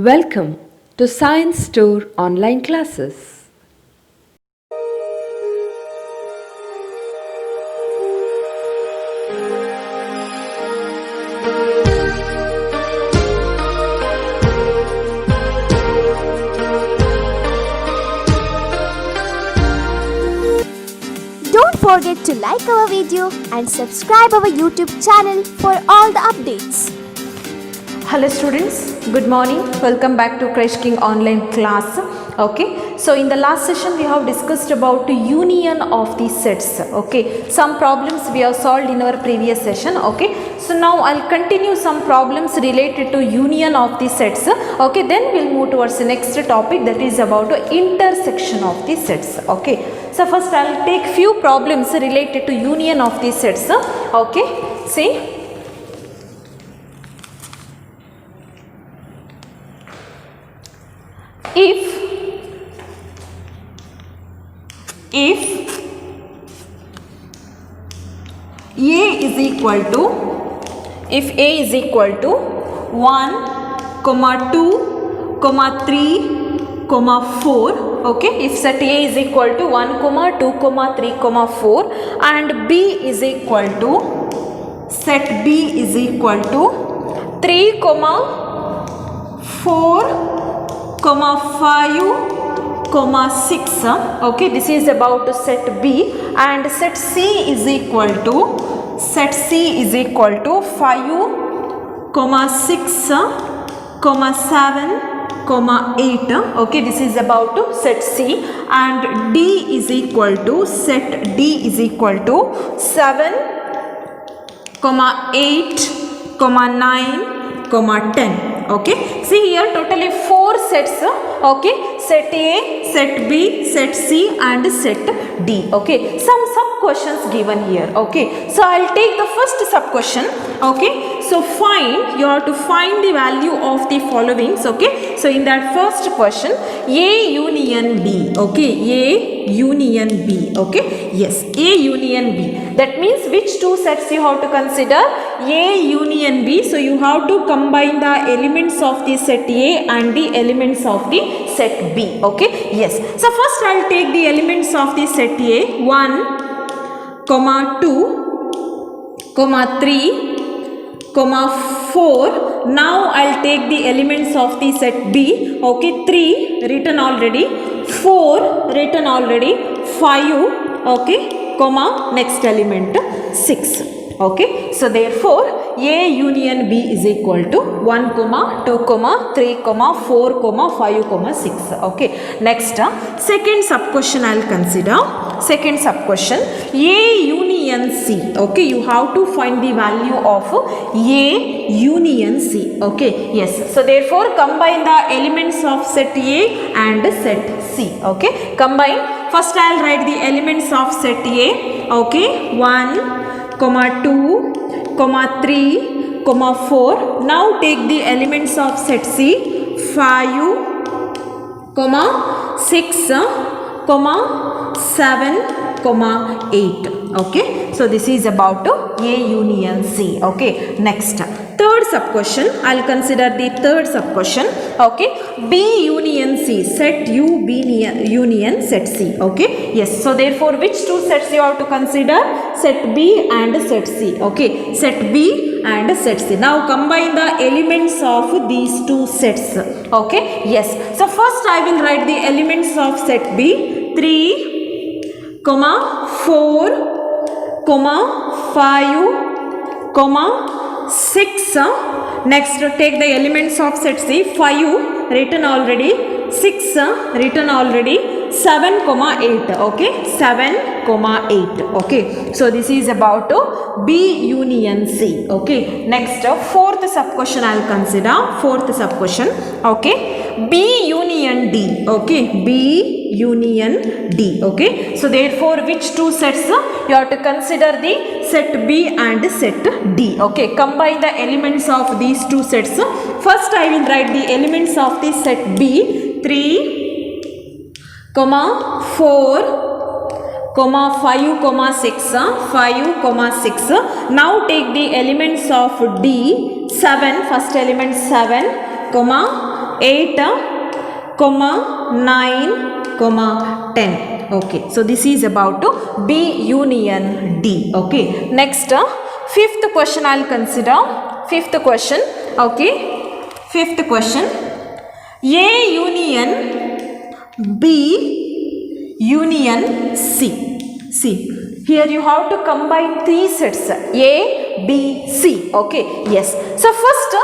Welcome to Science Store online classes. Don't forget to like our video and subscribe our YouTube channel for all the updates. Hello students, good morning. Welcome back to Crash King online class. Okay, so in the last session we have discussed about the union of the sets. Okay, some problems we have solved in our previous session. Okay, so now I'll continue some problems related to union of the sets. Okay, then we'll move towards the next topic, that is about the intersection of the sets. Okay, so first I'll take few problems related to union of the sets. Okay, see. If A is equal to 1, 2, 3, 4, okay, if set A is equal to 1, 2, 3, 4 and B is equal to, set B is equal to 3, 4, 5, 6, okay, this is about set B, and set C is equal to 5, 6, 7, 8, okay, this is about set C, and D is equal to, set D is equal to 7, 8, 9, 10. Okay, see here totally 4 sets. Okay, set A, set B, set C and set D. Okay, some sub questions given here. Okay, so I'll take the first sub question. Okay, so you have to find the value of the followings. Okay, so in that first question, A union B. Okay, A union B. Okay, yes, A union B. That means which two sets you have to consider? A union B. So you have to combine the elements of the set A and the elements of the set B. Okay, yes. So first I'll take the elements of the set A. 1, 2, 3, 4. Now I'll take the elements of the set B. Okay, 3 written already, 4 written already, 5, okay, next element 6. Okay, so therefore A union B is equal to 1, 2, 3, 4, 5, 6. Okay, next second sub question I'll consider. Second sub question, A union C. Okay, you have to find the value of A union C. Okay, yes. So therefore combine the elements of set A and set C. Okay, combine. First I'll write the elements of set A. Okay, 1, 2, 3, 4. Now take the elements of set C. 5, 6, 7, 8. Okay, so this is about A union C. Okay, next third sub question, I'll consider the third sub question. Okay, B union C, set U B union set C. Okay, yes, so therefore which two sets you have to consider? Set B and set C. Okay, set B and set C. Now combine the elements of these two sets. Okay, yes, so first I will write the elements of set B. 3, 4, 5, 6. Next take the elements of set C. 5 written already, 6 written already, 7, 8. Okay, 7, 8. Okay, so this is about B union C. Okay, next fourth sub question I'll consider. Fourth sub question. Okay, B union D. Okay, B union D. Okay, so therefore which two sets you have to consider? The set B and set D. Okay, combine the elements of these two sets. First I will write the elements of the set B. 3, 4, 5, 6, 5, 6. Now take the elements of D. 7, first element 7, 8, comma 9, comma 10. Okay, so this is about B union D. Okay, next fifth question I'll consider. Fifth question. Okay, fifth question. A union B union C. See, here you have to combine three sets A, B, C. Okay, yes. So first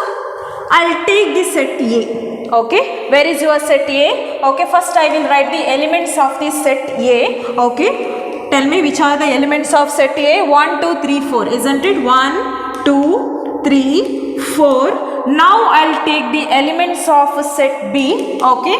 I'll take the set A. Okay, where is your set A? Okay, first I will write the elements of this set A. Okay, tell me which are the elements of set A. 1, 2, 3, 4, isn't it? 1, 2, 3, 4. Now I'll take the elements of set B. Okay,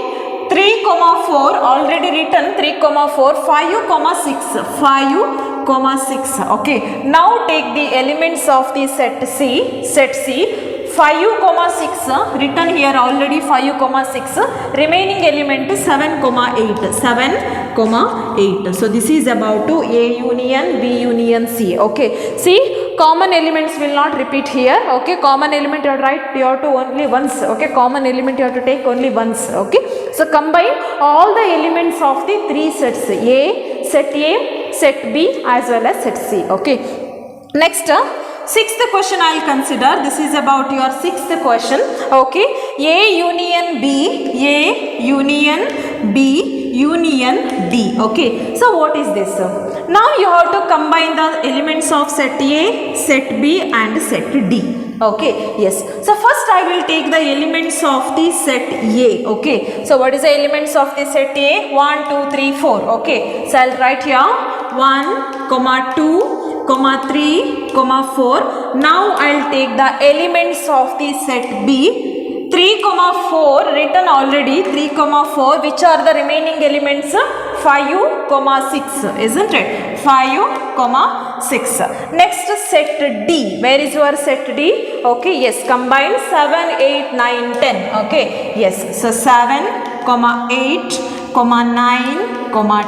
3, 4 already written. 3, 4, 5, 6, 5, 6. Okay, now take the elements of the set C. Set C. 5, 6 written here already. 5, 6 remaining element 7, 8. 7, 8. So this is about to A union B union C. Okay, see, common elements will not repeat here. Okay, common element you have to write, you have to only once. Okay, common element you have to take only once. Okay, so combine all the elements of the three sets A, set B as well as set C. Okay, next sixth question I'll consider. This is about your sixth question. Okay, A union B, A union B union D. Okay, so what is this? Now you have to combine the elements of set A, set B and set D. Okay, yes. So first I will take the elements of the set A. Okay, so what is the elements of the set A? 1, 2, 3, 4. Okay, so I'll write here 1, 2, 3, 4. Now I'll take the elements of the set B. 3, 4 written already. 3, 4. Which are the remaining elements? 5, 6, isn't it? 5, 6. Next set D. Where is your set D? Okay, yes. Combine 7, 8, 9, 10. Okay, yes. So 7, 8, 9,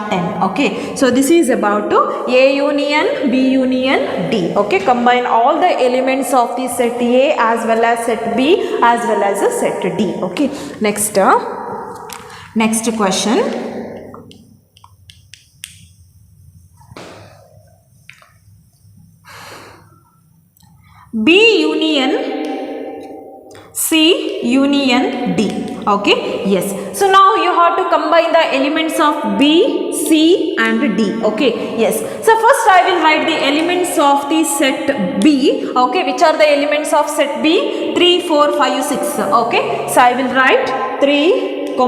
10. Okay, so this is about A union B union D. Okay, combine all the elements of the set A as well as set B as well as the set D. Okay, next next question. B union C union D. Okay, yes. So now you have to combine the elements of B, C and D. Okay, yes. So first I will write the elements of the set B. Okay, which are the elements of set B? 3, 4, 5, 6. Okay, so I will write 3, 4,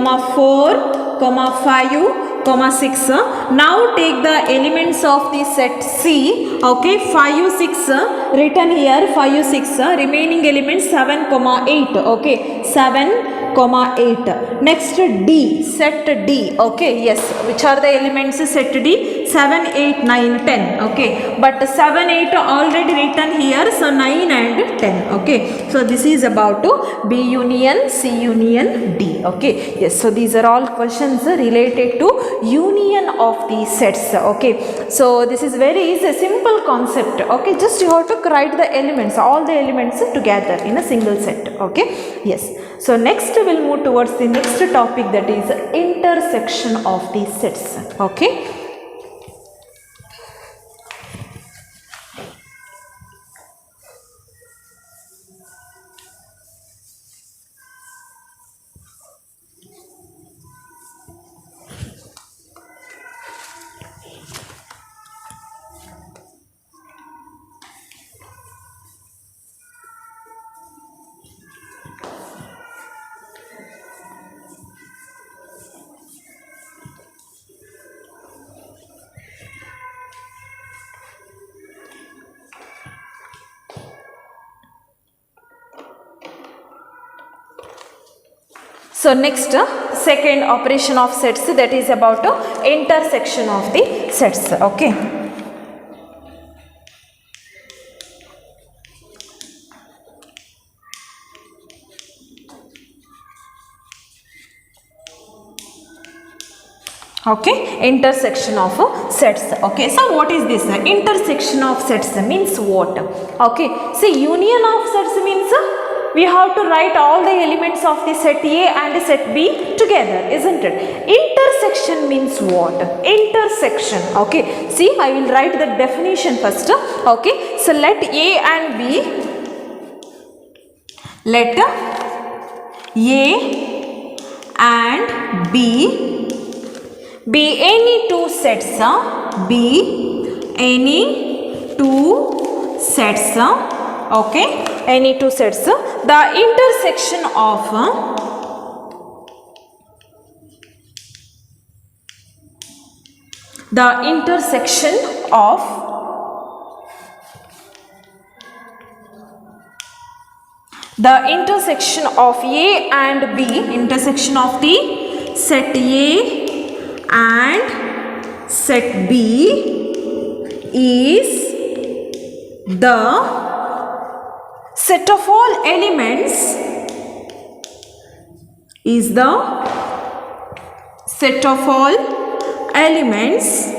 5, 6. Now take the elements of the set C. Okay, 5, 6 written here. 5, 6 remaining elements 7, 8. Okay, 7, 8. Next D, set D. Okay, yes. Which are the elements? Set D. 7, 8, 9, 10. Okay, but 7, 8 already written here. So 9 and 10. Okay, so this is about to B union C union D. Okay, yes. So these are all questions related to union of the sets. Okay, so this is very easy, simple concept. Okay, just you have to write the elements, all the elements together in a single set. Okay, yes. So next we'll move towards the next topic, that is intersection of the sets. Okay. So next second operation of sets, that is about intersection of the sets. Okay. Okay, intersection of sets. Okay, so what is this? Intersection of sets means what? Okay, see, union of sets means we have to write all the elements of the set A and set B together, isn't it? Intersection means what? Intersection. Okay, see, I will write the definition first. Okay, so let A and B, let A and B be any two sets, be any two sets, okay, any two sets. The intersection of A and B, intersection of the set A and set B is the set of all elements, is the set of all elements,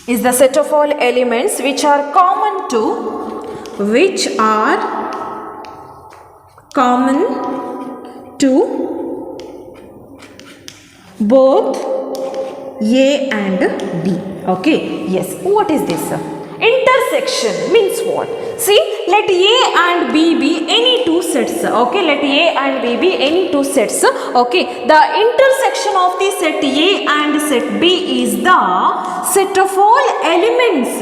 is the set of all elements which are common to both A and B. Okay, yes. What is this? Intersection means what? See, let A and B be any two sets. Okay, let A and B be any two sets. Okay, the intersection of the set A and set B is the set of all elements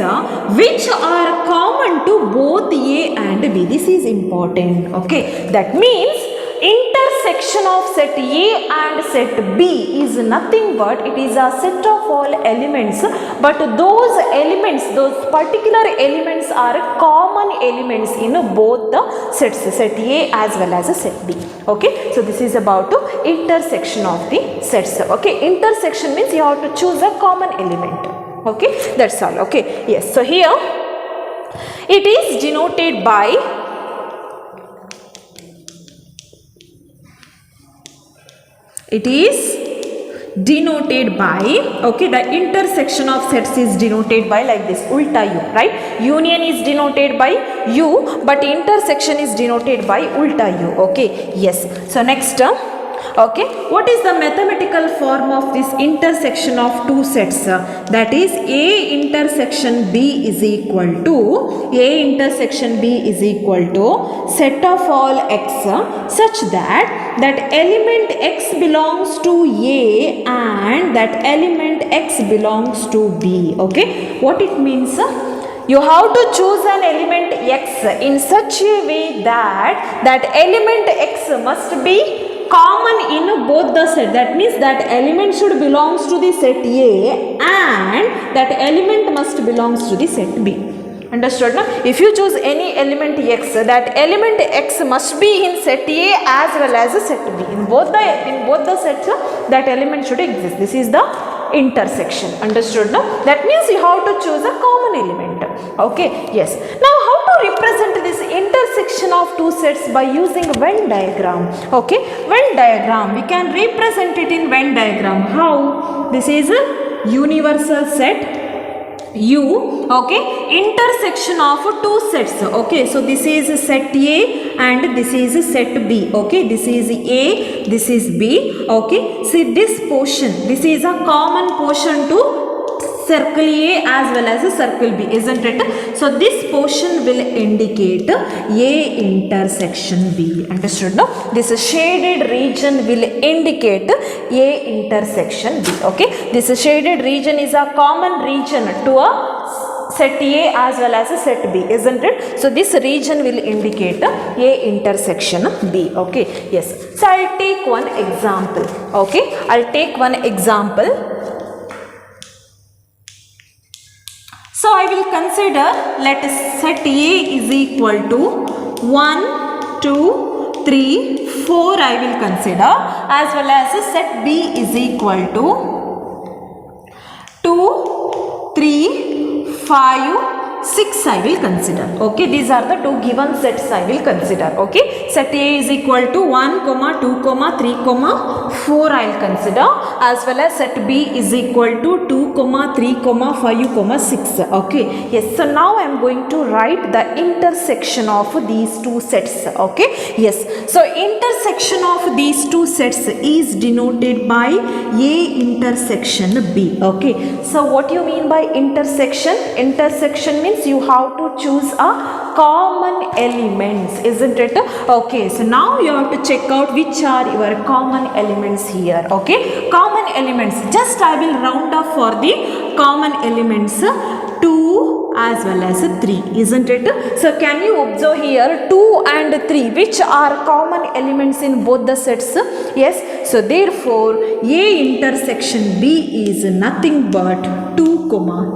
which are common to both A and B. This is important. Okay, that means intersection of set A and set B is nothing but it is a set of all elements, but those elements, those particular elements are common elements in both the sets, set A as well as set B. Okay, so this is about intersection of the sets. Okay, intersection means you have to choose a common element. Okay, that's all. Okay, yes. So here it is denoted by okay, the intersection of sets is denoted by like this, ulta U, right? Union is denoted by U, but intersection is denoted by ulta U. Okay, yes. So next, okay, what is the mathematical form of this intersection of two sets? That is A intersection B is equal to set of all x such that element x belongs to A and that element x belongs to B. Okay, what it means? You have to choose an element x in such a way that element x must be common in both the set. That means that element should belongs to the set A and that element must belongs to the set B. Understood? Now, if you choose any element x, that element x must be in set A as well as set B. In both the sets, that element should exist. This is the intersection. Understood? Now, that means you have to choose a common element. Okay, yes. Now, how to represent this intersection of two sets by using Venn diagram? Okay, Venn diagram, we can represent it in Venn diagram. How? This is a universal set U, okay, intersection of two sets. Okay, so this is set A and this is set B. Okay, this is A, this is B. Okay, see this portion, this is a common portion to circle A as well as a circle B, isn't it? So this portion will indicate A intersection B. Understood? No? This shaded region will indicate A intersection B. Okay, this shaded region is a common region to a set A as well as a set B, isn't it? So this region will indicate A intersection B. Okay, yes. So I'll take one example. Okay, I'll take one example. So I will consider, let us set A is equal to 1, 2, 3, 4 I will consider, as well as set B is equal to 2, 3, 5, 6 I will consider. Okay, these are the two given sets I will consider. Okay, set A is equal to 1, 2, 3, 4 I will consider, as well as set B is equal to 2, 3, 5, 6. Okay, yes, so now I am going to write the intersection of these two sets. Okay, yes, so intersection of these two sets is denoted by A intersection B. Okay, so what you mean by intersection? Intersection means you have to choose a common elements, isn't it? Okay, so now you have to check out which are your common elements here. Okay, common elements, just I will round off for the common elements 2 as well as 3, isn't it? So can you observe here 2 and 3 which are common elements in both the sets? Yes, so therefore A intersection B is nothing but 2,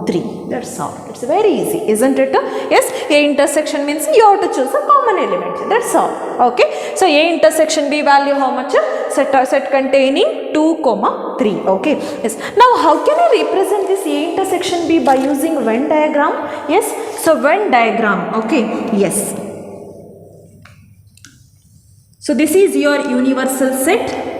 3. That's all. It's very easy, isn't it? Yes, A intersection means you have to choose a common element. That's all. Okay, so A intersection B value how much? Set containing 2, 3. Okay, yes. Now how can I represent this A intersection B by using Venn diagram? Yes, so Venn diagram. Okay, yes. So this is your universal set.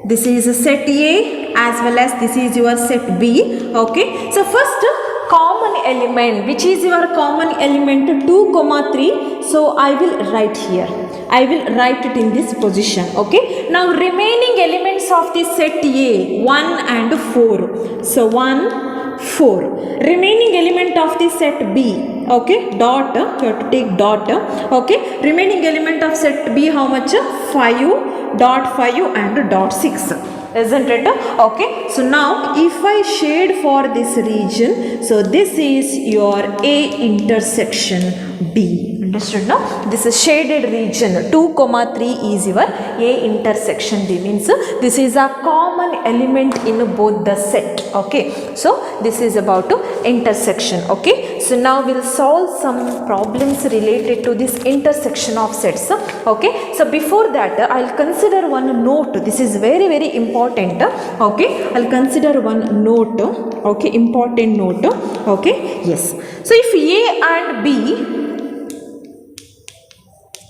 This is a set A as well as this is your set B. Okay, so first common element, which is your common element 2, 3. So I will write here. I will write it in this position. Okay, now remaining elements of this set A 1 and 4. So 1, 4. Remaining element of the set B. Okay, dot, you have to take dot. Okay, remaining element of set B how much? 5, dot 5 and dot 6, isn't it? Okay, so now if I shade for this region, so this is your A intersection B. Understood now? This is shaded region 2, 3 is your A intersection B, means this is a common element in both the set. Okay, so this is about intersection. Okay, so now we'll solve some problems related to this intersection of sets. Okay, so before that I'll consider one note. This is very very important. Okay, I'll consider one note. Okay, important note. Okay, yes, so if A and B,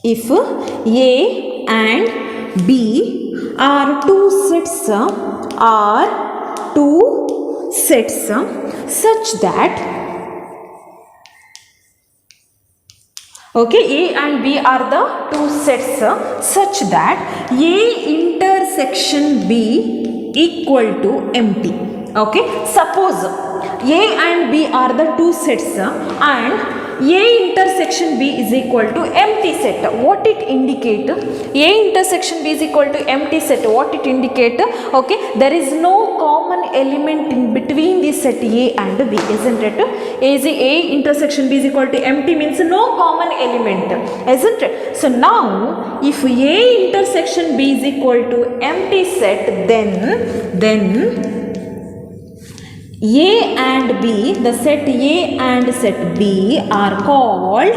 if A and B are two sets such that, okay, A and B are the two sets such that A intersection B equal to empty. Okay, suppose A and B are the two sets and A intersection B is equal to empty set. What it indicate? A intersection B is equal to empty set. What it indicate? Okay, there is no common element in between the set A and B, isn't it? A intersection B is equal to empty means no common element, isn't it? So now if A intersection B is equal to empty set, then A and B, the set A and set B are called,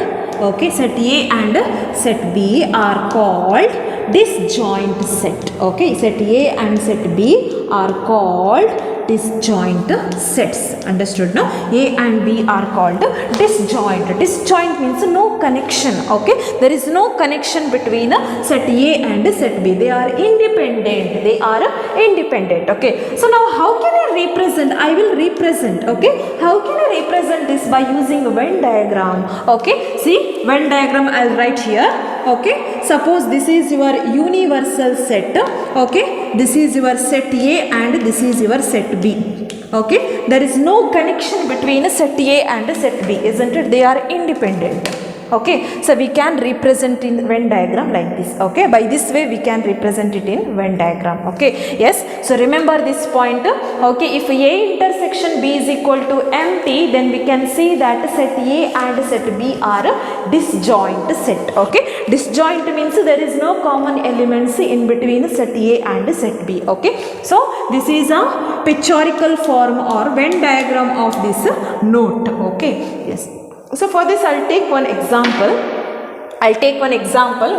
okay, set A and set B are called disjoint set. Okay, set A and set B are called disjoint sets. Understood now? A and B are called disjoint. Disjoint means no connection. Okay, there is no connection between set A and set B. They are independent. They are independent. Okay, so now how can I represent? I will represent. Okay, how can I represent this? By using a Venn diagram. Okay, see, Venn diagram I'll write here. Okay, suppose this is your universal set. Okay, this is your set A and this is your set B. Okay, there is no connection between set A and set B, isn't it? They are independent. Okay, so we can represent in Venn diagram like this. Okay, by this way we can represent it in Venn diagram. Okay, yes, so remember this point. Okay, if A intersection B is equal to empty, then we can see that set A and set B are disjoint set. Okay, disjoint means there is no common elements in between set A and set B. Okay, so this is a pictorial form or Venn diagram of this note. Okay, yes. So for this I'll take one example.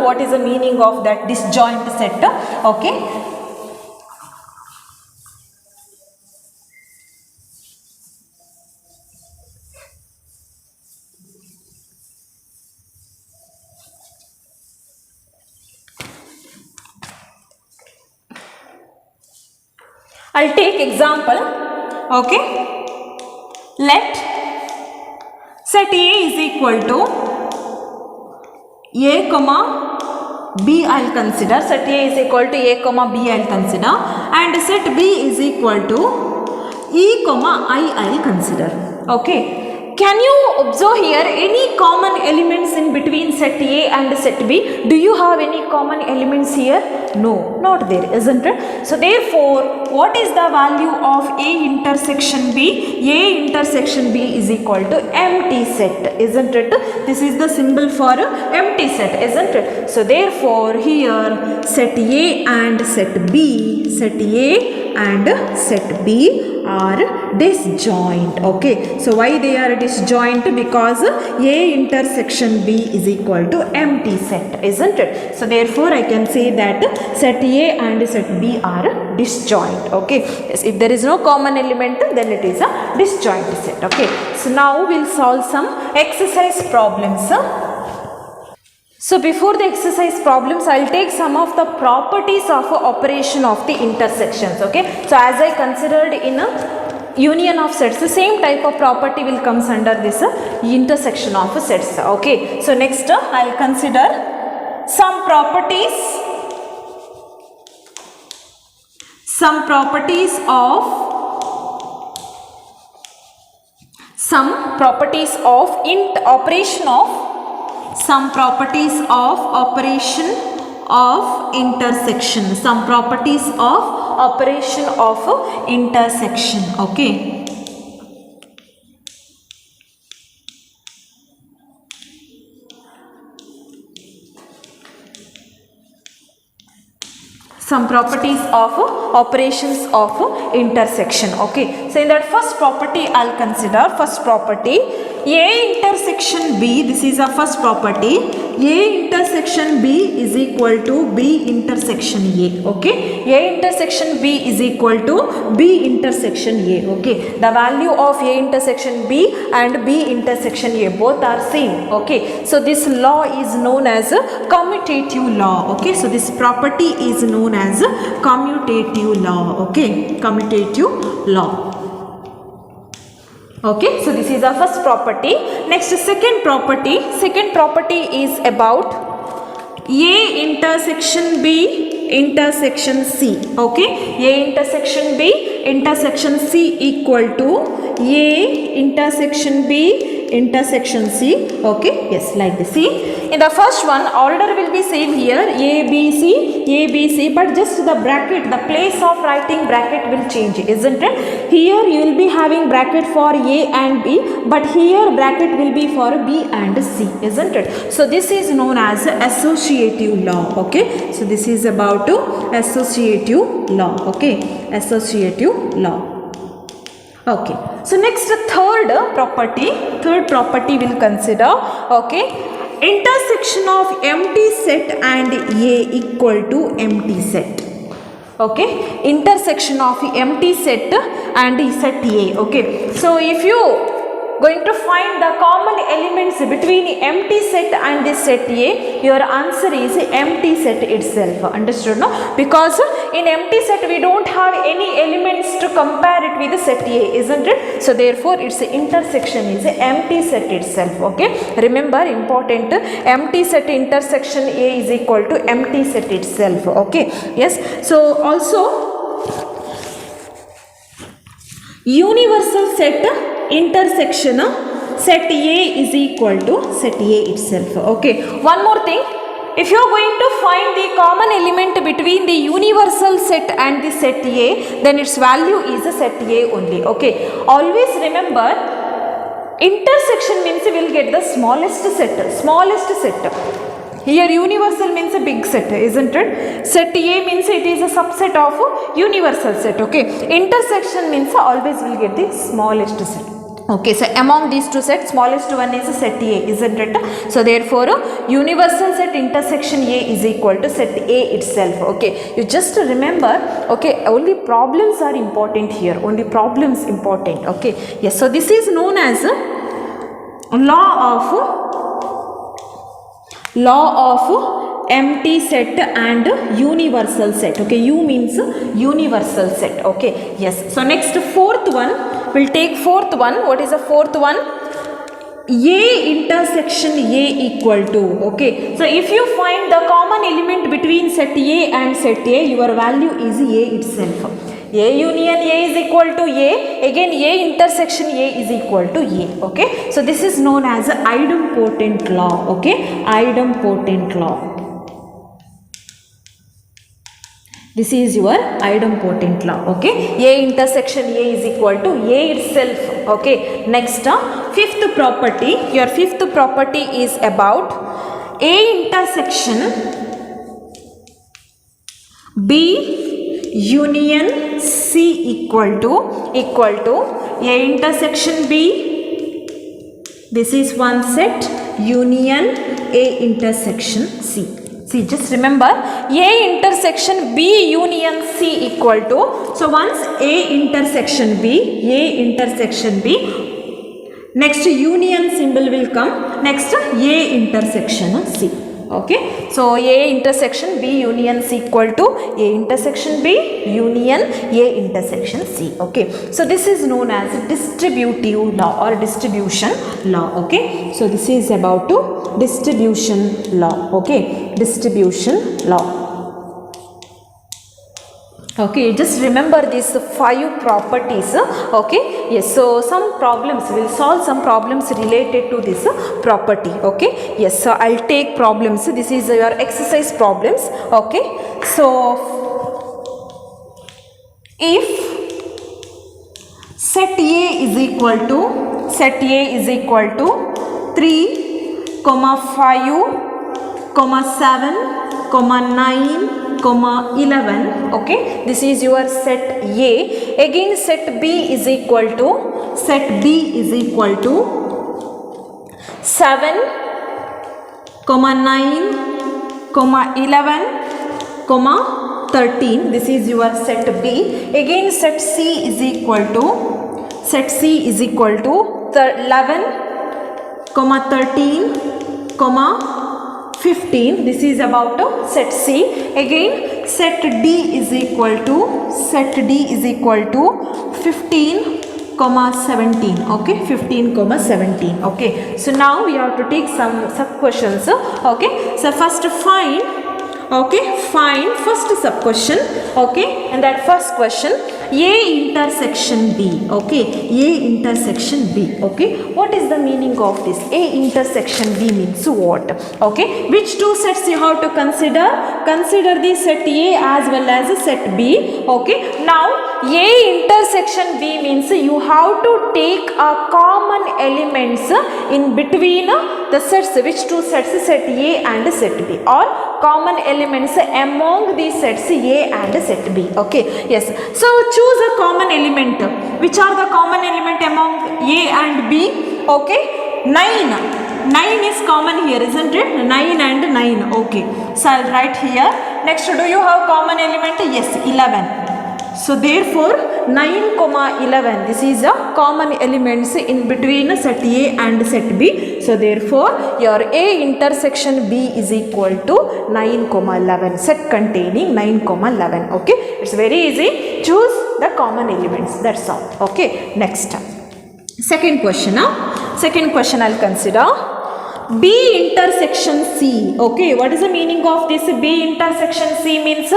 What is the meaning of that disjoint set? Okay. I'll take example. Okay, let set A is equal to A comma B. I'll consider set A is equal to A comma B. I'll consider, and set B is equal to E comma I. I'll consider. Okay, can you observe here any common elements in between set A and set B? Do you have any common elements here? No, not there, isn't it? So therefore, what is the value of A intersection B? A intersection B is equal to empty set, isn't it? This is the symbol for empty set, isn't it? So therefore, here set A and set B, set A and set B are disjoint. Okay, so why they are disjoint? Because A intersection B is equal to empty set, isn't it? So therefore I can say that set A and set B are disjoint. Okay, yes, if there is no common element, then it is a disjoint set. Okay, so now we'll solve some exercise problems. So before the exercise problems, I'll take some of the properties of operation of the intersections. Okay, so as I considered in a union of sets, the same type of property will comes under this intersection of sets. Okay, so next I'll consider some properties of operation of intersection. Okay, some properties of operations of intersection. Okay, so in that first property I'll consider first property A intersection B. This is a first property. A intersection B is equal to B intersection A. Okay, A intersection B is equal to B intersection A. Okay, the value of A intersection B and B intersection A both are same. Okay, so this law is known as a commutative law. Okay, so this property is known as a commutative law. Okay, commutative law. Okay, so this is our first property. Next, second property is about A intersection B intersection C. Okay, A intersection B intersection C equal to A intersection B intersection C. Okay, yes, like this. See, in the first one order will be same here, A B C, but just the bracket, the place of writing bracket will change, isn't it? Here you will be having bracket for A and B, but here bracket will be for B and C, isn't it? So this is known as associative law. Okay, so this is about associative law. Okay, associative law. Okay, so next third property will consider. Okay, intersection of empty set and A equal to empty set. Okay, intersection of empty set and set A. Okay, so if you going to find the common elements between empty set and this set A, your answer is empty set itself. Understood, no? Because in empty set we don't have any elements to compare it with the set A, isn't it? So therefore its intersection is empty set itself. Okay, remember, important, empty set intersection A is equal to empty set itself. Okay, yes. So also universal set intersection set A is equal to set A itself. Okay, one more thing, if you are going to find the common element between the universal set and the set A, then its value is a set A only. Okay, always remember, intersection means we will get the smallest set. Here universal means a big set, isn't it? Set A means it is a subset of universal set. Okay, intersection means always will get the smallest set. Okay, so among these two sets, smallest one is set A, isn't it? So therefore universal set intersection A is equal to set A itself. Okay, you just remember. Okay, only problems are important here, only problems important. Okay, yes, so this is known as law of empty set and universal set. Okay, U means universal set. Okay, yes. So next fourth one, we'll take fourth one. What is the fourth one? A intersection A equal to. Okay, so if you find the common element between set A and set A, your value is A itself. A union A is equal to A, again A intersection A is equal to A. Okay, so this is known as idempotent law. Okay, idempotent law. This is your idempotent law. Okay, A intersection A is equal to A itself. Okay, next fifth property. Your fifth property is about A intersection B union C equal to A intersection B. This is one set, union A intersection C. See, just remember A intersection B union C equal to, so once A intersection B, next union symbol will come, next A intersection C. Okay, so A intersection B union C equal to A intersection B union A intersection C. Okay, so this is known as distributive law or distribution law. Okay, so this is about to distribution law. Okay, distribution law. Okay, just remember these 5 properties. Okay, yes, so some problems, we'll solve some problems related to this property. Okay, yes, so I'll take problems. This is your exercise problems. Okay, so if set A is equal to 3, 5, 7, 9, 11. Okay, this is your set A. Again set B is equal to 7, 9, 11, 13. This is your set B. Again set C is equal to 11, 13, 15. This is about set C. Again set D is equal to 15, 17. Okay, 15, 17. Okay, so now we have to take some sub questions. Okay, so first find first sub question. Okay, and that first question, A intersection B. Okay, A intersection B. Okay, what is the meaning of this? A intersection B means what? Okay, which two sets you have to consider? Consider the set A as well as set B. Okay, now A intersection B means you have to take a common elements in between the sets. Which two sets? Set A and set B, or common elements among the sets A and set B. Okay, yes, so choose a common element. Which are the common element among A and B? Okay, 9 is common here, isn't it? 9 and 9. Okay, so I'll write here. Next, do you have common element? Yes, 11. So therefore 9, 11, this is a common elements in between set A and set B. So therefore your A intersection B is equal to 9, 11, set containing 9, 11. Okay, it's very easy. Choose the common elements, that's all. Okay, next second question. Second question I'll consider B intersection C. Okay, what is the meaning of this? B intersection C means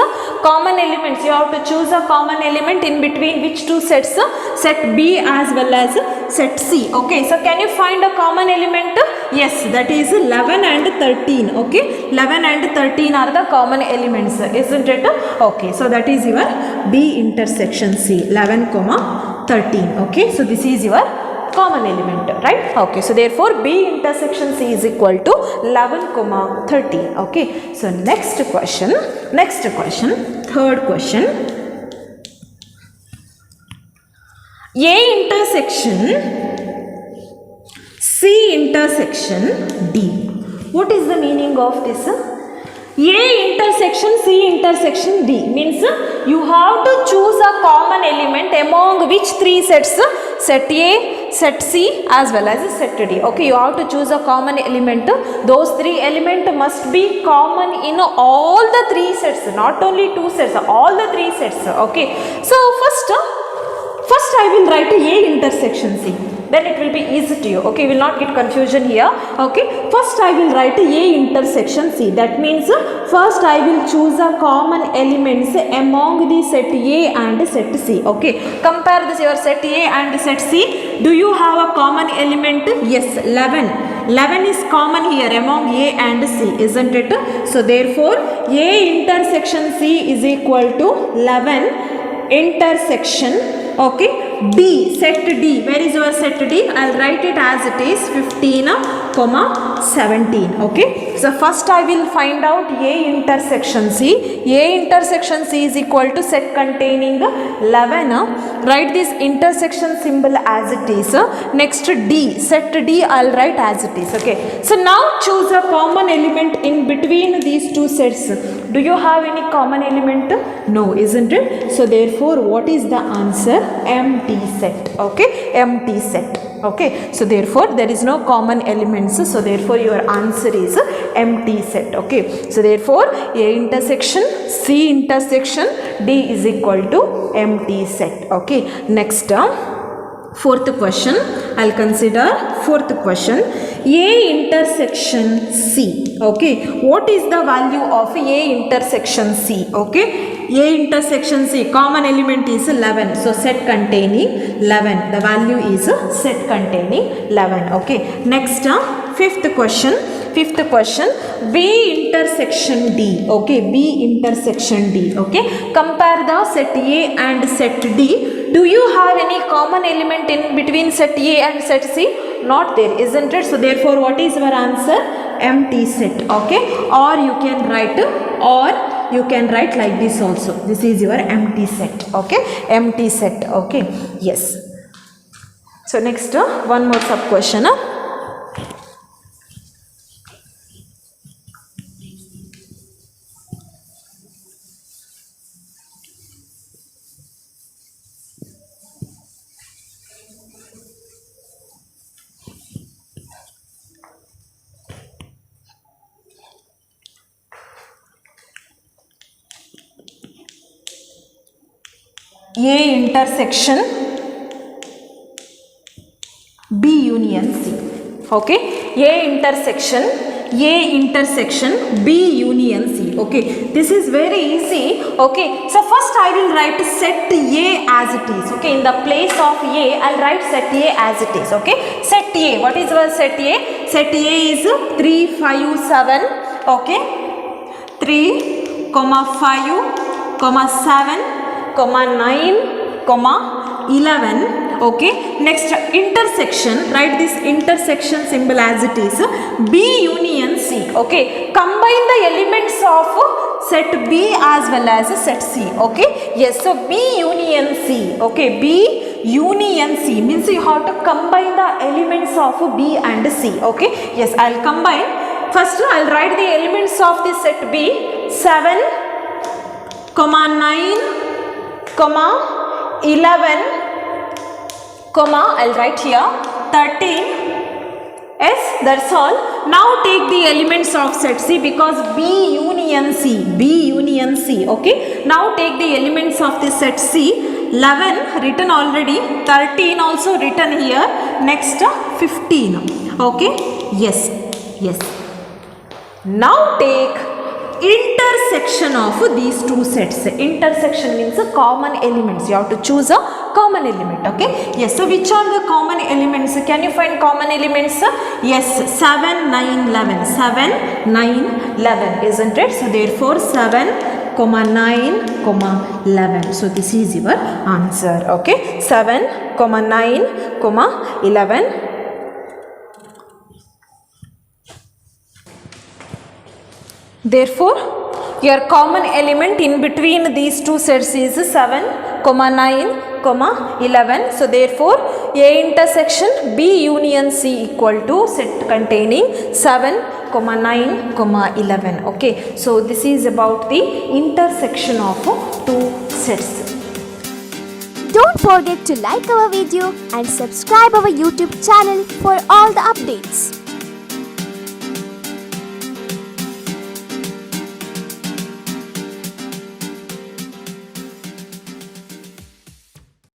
common elements. You have to choose a common element in between which two sets? Set B as well as set C. Okay, so can you find a common element? Yes, that is 11 and 13. Okay, 11 and 13 are the common elements, isn't it? Okay, so that is your B intersection C, 11, 13. Okay, so this is your common element, right? Okay, so therefore B intersection C is equal to 11, 13. Okay, so next question, third question. A intersection C intersection D. What is the meaning of this? A intersection C intersection D means you have to choose a common element among which three sets? Set A, set C as well as set D. Okay, you have to choose a common element. Those three elements must be common in all the three sets, not only two sets, all the three sets. Okay, so first I will write A intersection C. Then it will be easy to you. Okay, you will not get confusion here. Okay, first I will write A intersection C. That means first I will choose a common elements among the set A and set C. Okay, compare this your set A and set C. Do you have a common element? Yes, 11. 11 is common here among A and C, isn't it? So therefore A intersection C is equal to 11 intersection, okay, D, set D. Where is your set D? I'll write it as it is 15, 17. Okay, so first I will find out A intersection C. A intersection C is equal to set containing 11. Write this intersection symbol as it is. Next D, set D I'll write as it is. Okay, so now choose a common element in between these two sets. Do you have any common element? No, isn't it? So therefore what is the answer? Empty set. Okay, empty set. Okay, so therefore there is no common elements, so therefore your answer is empty set. Okay, so therefore A intersection C intersection D is equal to empty set. Okay, next fourth question, I'll consider fourth question. A intersection C. Okay, what is the value of A intersection C? Okay, A intersection C, common element is 11, so set containing 11, the value is set containing 11. Okay, next fifth question, B intersection D. Okay, B intersection D. Okay, compare the set A and set D. Do you have any common element in between set A and set C? Not there, isn't it? So therefore what is your answer? Empty set. Okay, or you can write like this also. This is your empty set. Okay, empty set. Okay, yes. So next one more sub question. A intersection B union C. Okay, A intersection B union C. Okay, this is very easy. Okay, so first I will write set A as it is. Okay, in the place of A I'll write set A as it is. Okay, set A, what is our set A? Set A is 3, 5, 7. Okay, 3, 5, 7, 9, 11. Okay, next intersection, write this intersection symbol as it is, B union C. Okay, combine the elements of set B as well as set C. Okay, yes, so B union C. Okay, B union C means you have to combine the elements of B and C. Okay, yes, I'll combine. First I'll write the elements of the set B, 7, 9, 11, I'll write here 13. Yes, that's all. Now take the elements of set C because B union C. Okay, now take the elements of the set C. 11 written already, 13 also written here. Next 15. Okay, yes. Now take intersection of these two sets. Intersection means a common elements. You have to choose a common element. Okay, yes, so which are the common elements? Can you find common elements? Yes, 7, 9, 11. 7, 9, 11, isn't it? So therefore 7, 9, 11. So this is your answer. Okay, 7, 9, 11. Therefore, your common element in between these two sets is 7, 9, 11. So therefore, A intersection B union C equal to set containing 7, 9, 11. Okay, so this is about the intersection of two sets. Don't forget to like our video and subscribe our YouTube channel for all the updates.